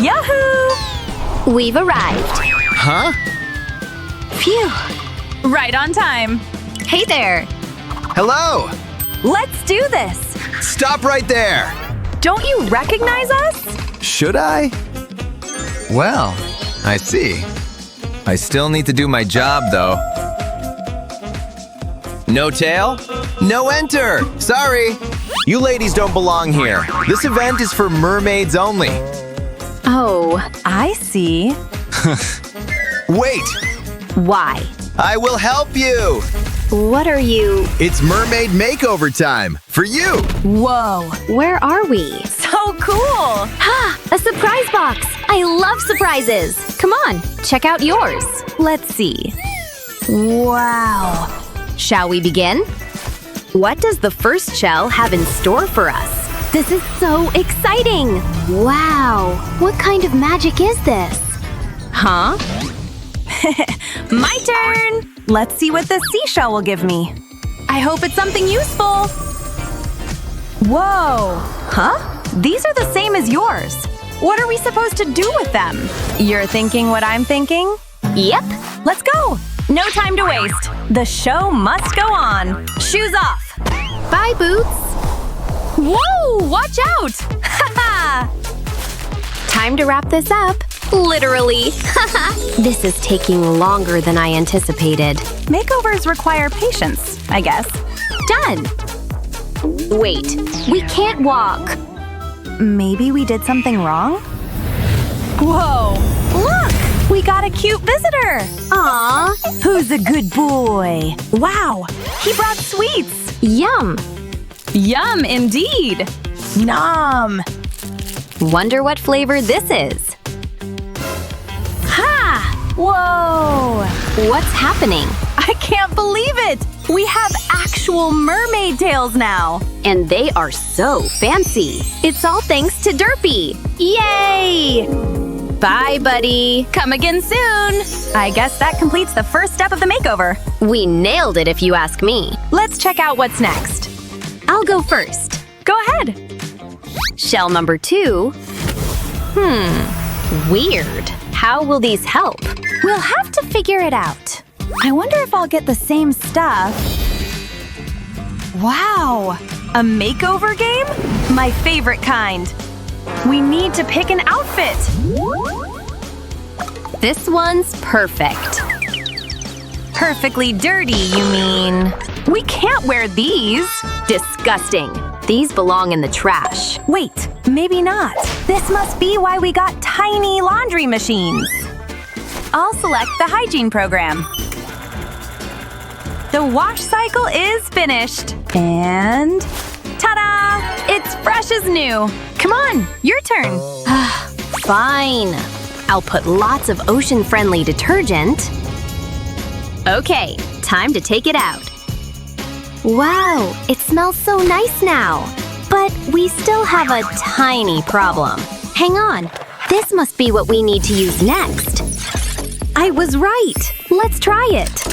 Yahoo! We've arrived. Huh? Phew. Right on time. Hey there. Hello! Let's do this. Stop right there! Don't you recognize us? Should I? Well, I see. I still need to do my job, though. No tail? No enter! Sorry! You ladies don't belong here. This event is for mermaids only. Oh, I see. Wait! why? I will help you! What are you? It's mermaid makeover time for you! Whoa. Where are we? So cool. Ha! A surprise box! I love surprises! Come on, check out yours. Let's see. Wow. Shall we begin? What does the first shell have in store for us? This is so exciting! Wow! What kind of magic is this? Huh? My turn! Let's see what the seashell will give me. I hope it's something useful. Whoa! Huh? These are the same as yours. What are we supposed to do with them? You're thinking what I'm thinking? Yep. Let's go! No time to waste. The show must go on. Shoes off. Bye, Boots. Whoa! Watch out! Haha! Time to wrap this up. Literally. This is taking longer than I anticipated. Makeovers require patience, I guess. Done. Wait, we can't walk. Maybe we did something wrong? Whoa! Look! We got a cute visitor! Aw, Who's a good boy? Wow! He brought sweets! yum. Yum indeed! Nom! Wonder what flavor this is. Ha! Whoa! What's happening? I can't believe it! We have actual mermaid tails now! And they are so fancy. It's all thanks to Derpy. Yay! Bye, buddy. Come again soon! I guess that completes the first step of the makeover. We nailed it if you ask me. Let's check out what's next. I'll go first. Go ahead! Shell number 2. Weird. How will these help? We'll have to figure it out. I wonder if I'll get the same stuff. Wow! A makeover game? My favorite kind. We need to pick an outfit. This one's perfect. Perfectly dirty, you mean? We can't wear these. Disgusting. These belong in the trash. Wait, maybe not. This must be why we got tiny laundry machines. I'll select the hygiene program. The wash cycle is finished. And ta-da! It's fresh as new. Come on, your turn. Fine. I'll put lots of ocean-friendly detergent. Okay, time to take it out. Wow, it smells so nice now. But we still have a tiny problem. Hang on, this must be what we need to use next. I was right. Let's try it.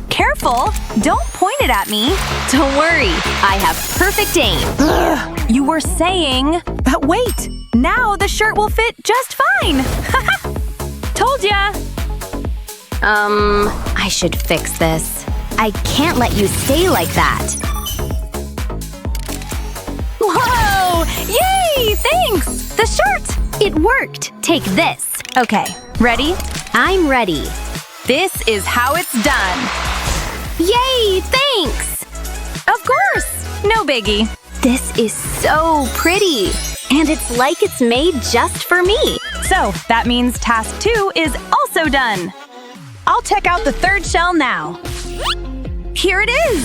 Careful, don't point it at me. Don't worry, I have perfect aim. You were saying… Wait, now the shirt will fit just fine. Told ya. I should fix this. I can't let you stay like that. Whoa! Yay! Thanks! The shirt! It worked. Take this. Okay, ready? I'm ready. This is how it's done. Yay! Thanks! Of course! No biggie. This is so pretty. And it's like it's made just for me. So, that means task 2 is also done. I'll check out the third shell now. Here it is!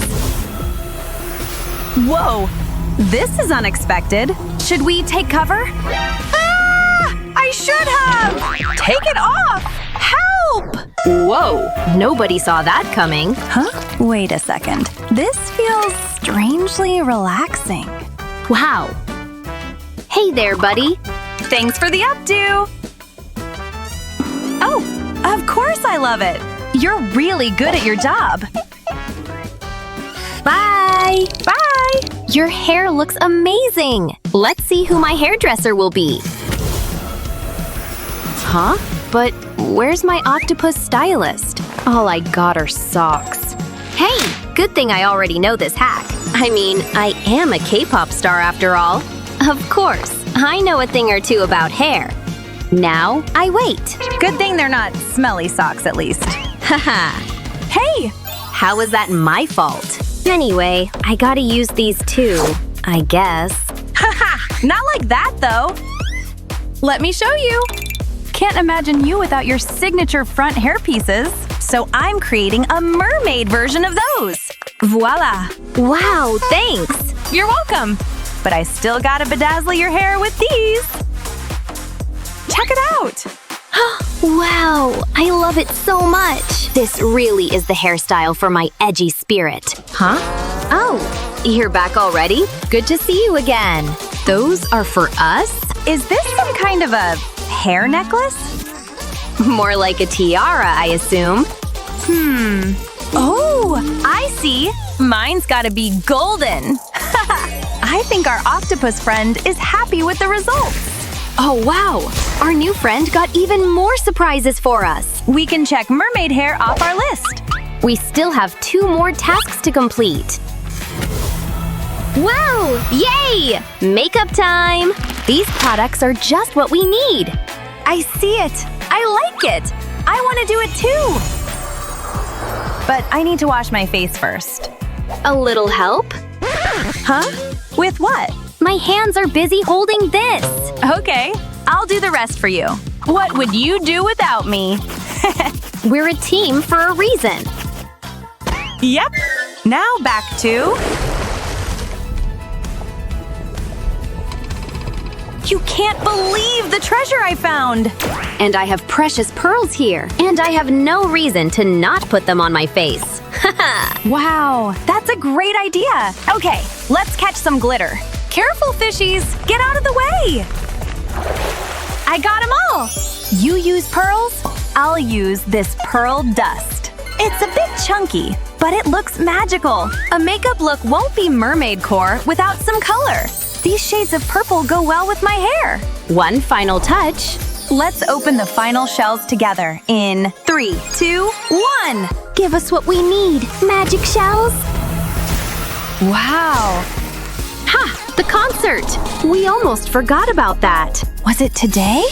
Whoa! This is unexpected. Should we take cover? Ah! I should have! Take it off! Help! Whoa! Nobody saw that coming. Huh? Wait a second. This feels strangely relaxing. Wow. Hey there, buddy. Thanks for the updo! Oh, of course I love it! You're really good at your job. Bye! Bye! Your hair looks amazing! Let's see who my hairdresser will be. Huh? But where's my octopus stylist? All I got are socks. Hey, good thing I already know this hack. I mean, I am a K-pop star after all. Of course, I know a thing or two about hair. Now, I wait. Good thing they're not smelly socks, at least. Haha. Hey! How is that my fault? Anyway, I gotta use these too, I guess. Haha! Not like that, though! Let me show you! Can't imagine you without your signature front hairpieces, so I'm creating a mermaid version of those! Voila! Wow, thanks! You're welcome! But I still gotta bedazzle your hair with these! Check it out! Wow, I love it so much! This really is the hairstyle for my edgy spirit. Huh? Oh, you're back already? Good to see you again. Those are for us? Is this some kind of a hair necklace? More like a tiara, I assume. Oh, I see! Mine's gotta be golden! I think our octopus friend is happy with the results! Oh wow! Our new friend got even more surprises for us! We can check mermaid hair off our list! We still have 2 more tasks to complete. Wow! Yay! Makeup time! These products are just what we need. I see it! I like it! I want to do it too! But I need to wash my face first. A little help? Huh? With what? My hands are busy holding this. Okay, I'll do the rest for you. What would you do without me? We're a team for a reason. Yep. Now back to… You can't believe the treasure I found! And I have precious pearls here. And I have no reason to not put them on my face. Haha! Wow, that's a great idea! Okay, let's catch some glitter. Careful, fishies! Get out of the way! I got them all! You use pearls, I'll use this pearl dust. It's a bit chunky, but it looks magical. A makeup look won't be mermaid core without some color. These shades of purple go well with my hair. One final touch. Let's open the final shells together in 3, 2, 1! Give us what we need, magic shells. Wow! Ha! The concert! We almost forgot about that. Was it today?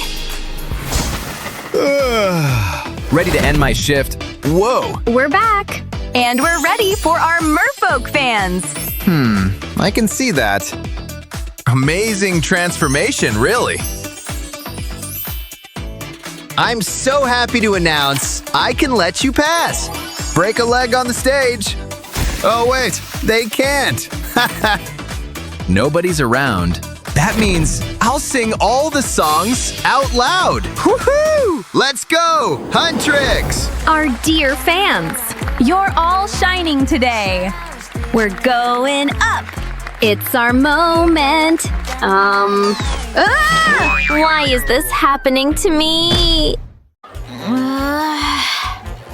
Ready to end my shift. Whoa! We're back. And we're ready for our merfolk fans! I can see that. Amazing transformation, really. I'm so happy to announce I can let you pass. Break a leg on the stage. Oh wait, they can't. Nobody's around. That means I'll sing all the songs out loud. Woohoo! Let's go! Huntrix! Our dear fans. You're all shining today. We're going up. It's our moment. Why is this happening to me?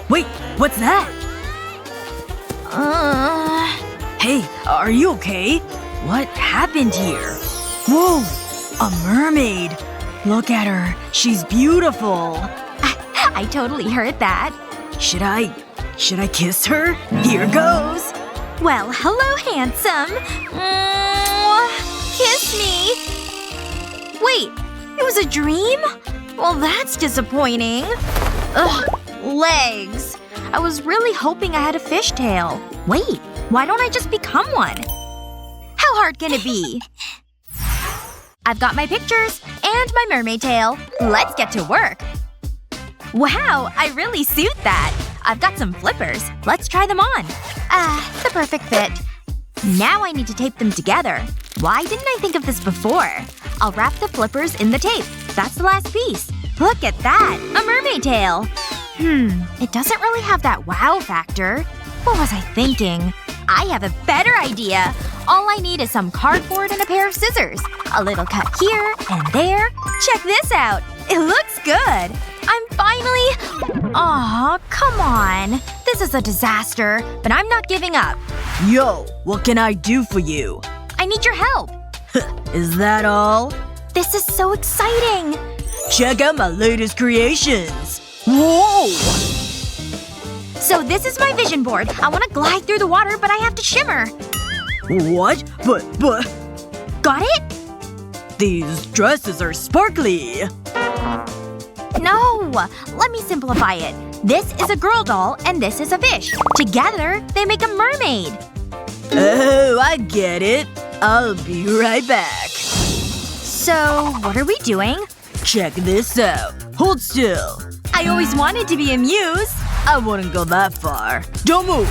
Wait, what's that? Hey, are you okay? What happened here? Whoa, a mermaid. Look at her. She's beautiful. I totally heard that. Should I kiss her? Here goes. Well, hello, handsome. Kiss me. Wait, it was a dream? Well, that's disappointing. Ugh, legs. I was really hoping I had a fishtail. Wait, why don't I just become one? How hard can it be? I've got my pictures and my mermaid tail. Let's get to work. Wow, I really suit that. I've got some flippers. Let's try them on. The perfect fit. Now I need to tape them together. Why didn't I think of this before? I'll wrap the flippers in the tape. That's the last piece. Look at that! A mermaid tail! It doesn't really have that wow factor. What was I thinking? I have a better idea! All I need is some cardboard and a pair of scissors. A little cut here and there. Check this out! It looks good! I'm finally… Aw, come on. This is a disaster, but I'm not giving up. Yo, what can I do for you? I need your help. Is that all? This is so exciting! Check out my latest creations. Whoa! So this is my vision board. I want to glide through the water, but I have to shimmer. What? But… Got it? These dresses are sparkly. No! Let me simplify it. This is a girl doll, and this is a fish. Together, they make a mermaid. Oh, I get it. I'll be right back. So, what are we doing? Check this out. Hold still. I always wanted to be a muse. I wouldn't go that far. Don't move.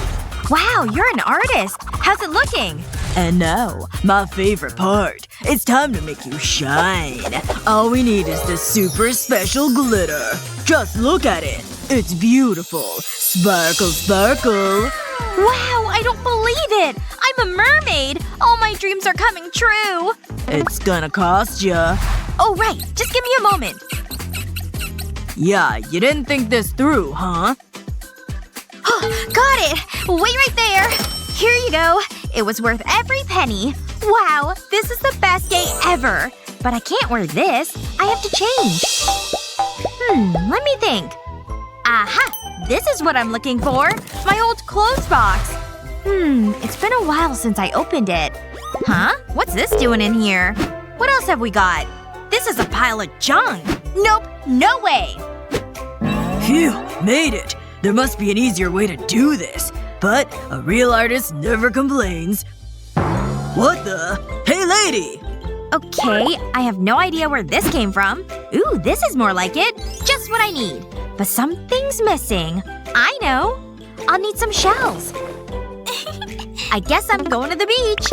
Wow, you're an artist. How's it looking? And now, my favorite part. It's time to make you shine. All we need is this super special glitter. Just look at it. It's beautiful. Sparkle, sparkle. Wow, I don't believe it! I'm a mermaid! All my dreams are coming true! It's gonna cost ya. Oh, right. Just give me a moment. Yeah, you didn't think this through, huh? Got it! Wait right there! Here you go. It was worth every penny. Wow, this is the best day ever. But I can't wear this. I have to change. Let me think. Aha! This is what I'm looking for. My old clothes box. It's been a while since I opened it. Huh? What's this doing in here? What else have we got? This is a pile of junk. Nope. No way. Phew, made it. There must be an easier way to do this. But a real artist never complains. What the? Hey, lady! Okay, I have no idea where this came from. Ooh, this is more like it. Just what I need. But something's missing. I know. I'll need some shells. I guess I'm going to the beach.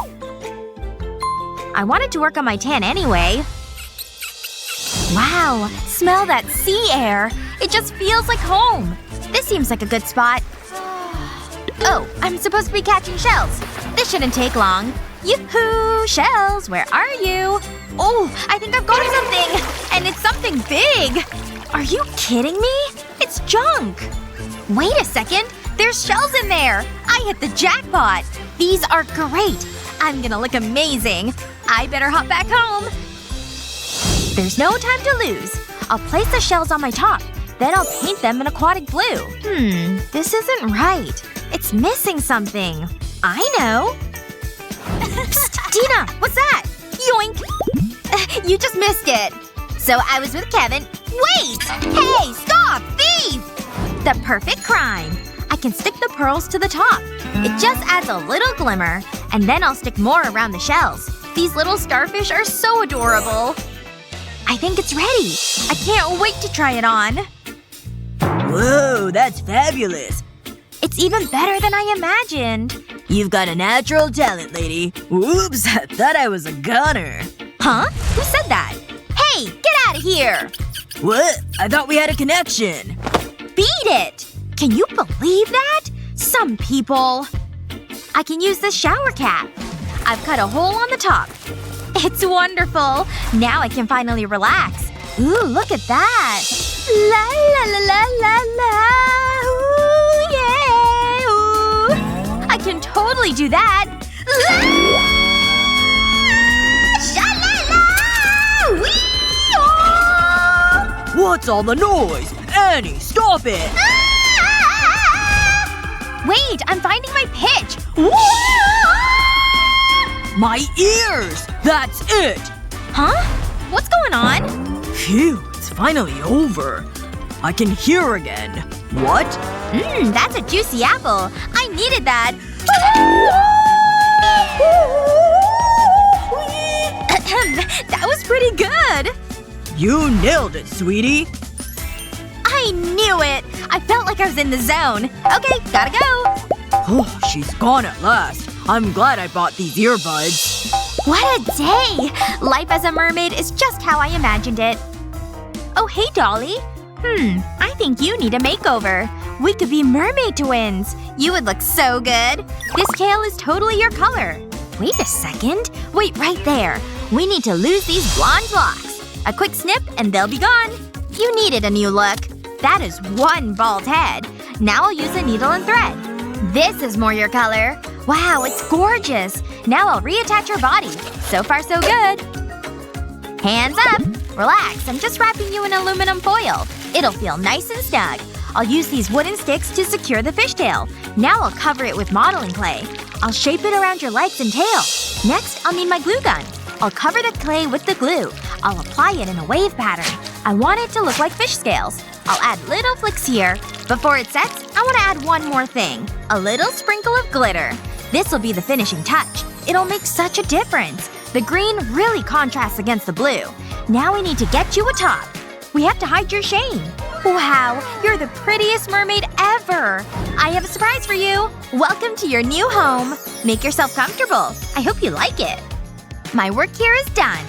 I wanted to work on my tan anyway. Wow, smell that sea air. It just feels like home. This seems like a good spot. Oh, I'm supposed to be catching shells. This shouldn't take long. Yoo-hoo! Shells, where are you? Oh, I think I've got something! And it's something big! Are you kidding me? It's junk! Wait a second! There's shells in there! I hit the jackpot! These are great! I'm gonna look amazing! I better hop back home! There's no time to lose. I'll place the shells on my top. Then I'll paint them in aquatic blue. This isn't right. It's missing something. I know. Psst, Dina! What's that? Yoink! You just missed it. So I was with Kevin. Wait! Hey! Stop! Thief! The perfect crime. I can stick the pearls to the top. It just adds a little glimmer. And then I'll stick more around the shells. These little starfish are so adorable. I think it's ready. I can't wait to try it on. Whoa, that's fabulous. It's even better than I imagined. You've got a natural talent, lady. Whoops, I thought I was a goner. Huh? Who said that? Hey! Get out of here! What? I thought we had a connection. Beat it! Can you believe that? Some people… I can use this shower cap. I've cut a hole on the top. It's wonderful. Now I can finally relax. Ooh, look at that. La la la la la la. Ooh, yeah. Ooh. I can totally do that. La sha la la. Wee. What's all the noise? Annie, stop it! Wait, I'm finding my pitch. My ears! That's it! Huh? What's going on? Phew, it's finally over. I can hear again. What? That's a juicy apple. I needed that. That was pretty good. You nailed it, sweetie. I knew it. I felt like I was in the zone. Okay, gotta go. Oh, she's gone at last. I'm glad I bought these earbuds. What a day! Life as a mermaid is just how I imagined it. Oh, hey, Dolly. I think you need a makeover. We could be mermaid twins. You would look so good. This tail is totally your color. Wait a second. Wait right there. We need to lose these blonde locks. A quick snip and they'll be gone. You needed a new look. That is one bald head. Now I'll use a needle and thread. This is more your color. Wow, it's gorgeous. Now I'll reattach your body. So far so good. Hands up. Relax, I'm just wrapping you in aluminum foil. It'll feel nice and snug. I'll use these wooden sticks to secure the fishtail. Now I'll cover it with modeling clay. I'll shape it around your legs and tail. Next, I'll need my glue gun. I'll cover the clay with the glue. I'll apply it in a wave pattern. I want it to look like fish scales. I'll add little flicks here. Before it sets, I want to add one more thing. A little sprinkle of glitter. This will be the finishing touch. It'll make such a difference. The green really contrasts against the blue. Now we need to get you a top. We have to hide your shame. Wow, you're the prettiest mermaid ever! I have a surprise for you! Welcome to your new home! Make yourself comfortable. I hope you like it. My work here is done.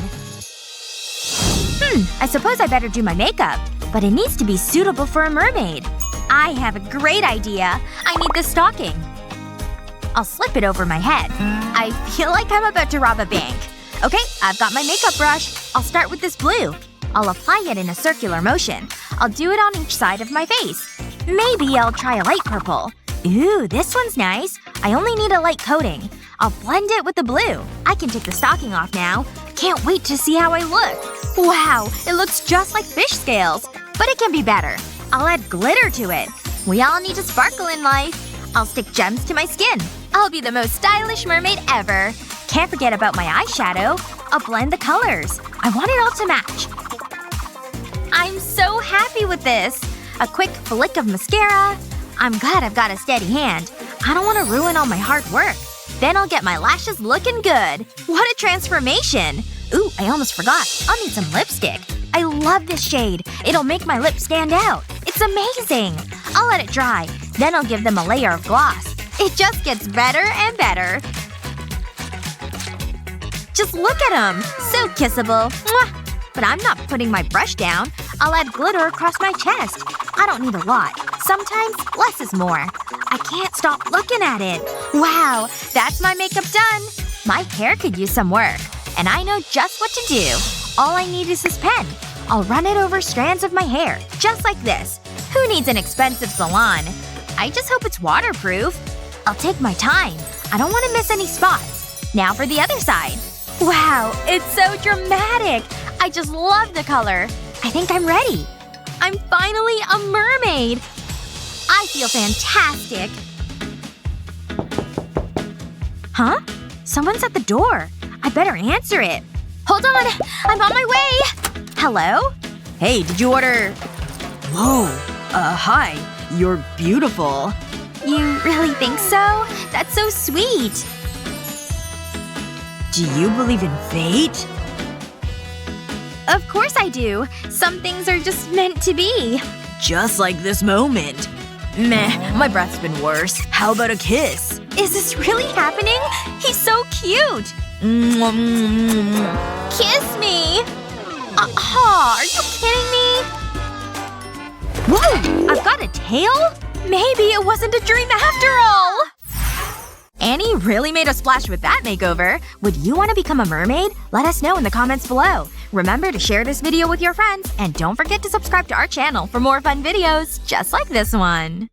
I suppose I better do my makeup. But it needs to be suitable for a mermaid. I have a great idea. I need this stocking. I'll slip it over my head. I feel like I'm about to rob a bank. Okay, I've got my makeup brush. I'll start with this blue. I'll apply it in a circular motion. I'll do it on each side of my face. Maybe I'll try a light purple. Ooh, this one's nice. I only need a light coating. I'll blend it with the blue. I can take the stocking off now. Can't wait to see how I look. Wow, it looks just like fish scales. But it can be better. I'll add glitter to it. We all need to sparkle in life. I'll stick gems to my skin. I'll be the most stylish mermaid ever. Can't forget about my eyeshadow. I'll blend the colors. I want it all to match. I'm so happy with this. A quick flick of mascara. I'm glad I've got a steady hand. I don't want to ruin all my hard work. Then I'll get my lashes looking good. What a transformation! Ooh, I almost forgot. I'll need some lipstick. I love this shade. It'll make my lips stand out. It's amazing! I'll let it dry. Then I'll give them a layer of gloss. It just gets better and better. Just look at them! So kissable. Mwah! But I'm not putting my brush down. I'll add glitter across my chest. I don't need a lot. Sometimes less is more. I can't stop looking at it. Wow, that's my makeup done. My hair could use some work. And I know just what to do. All I need is this pen. I'll run it over strands of my hair. Just like this. Who needs an expensive salon? I just hope it's waterproof. I'll take my time. I don't want to miss any spots. Now for the other side. Wow, it's so dramatic! I just love the color. I think I'm ready. I'm finally a mermaid! I feel fantastic. Huh? Someone's at the door. I better answer it. Hold on! I'm on my way! Hello? Hey, did you order… Whoa. Hi. You're beautiful. You really think so? That's so sweet. Do you believe in fate? Of course I do. Some things are just meant to be. Just like this moment. Meh, my breath's been worse. How about a kiss? Is this really happening? He's so cute! Kiss me! Are you kidding me? Whoa! I've got a tail? Maybe it wasn't a dream after all! Annie really made a splash with that makeover. Would you want to become a mermaid? Let us know in the comments below. Remember to share this video with your friends, and don't forget to subscribe to our channel for more fun videos just like this one.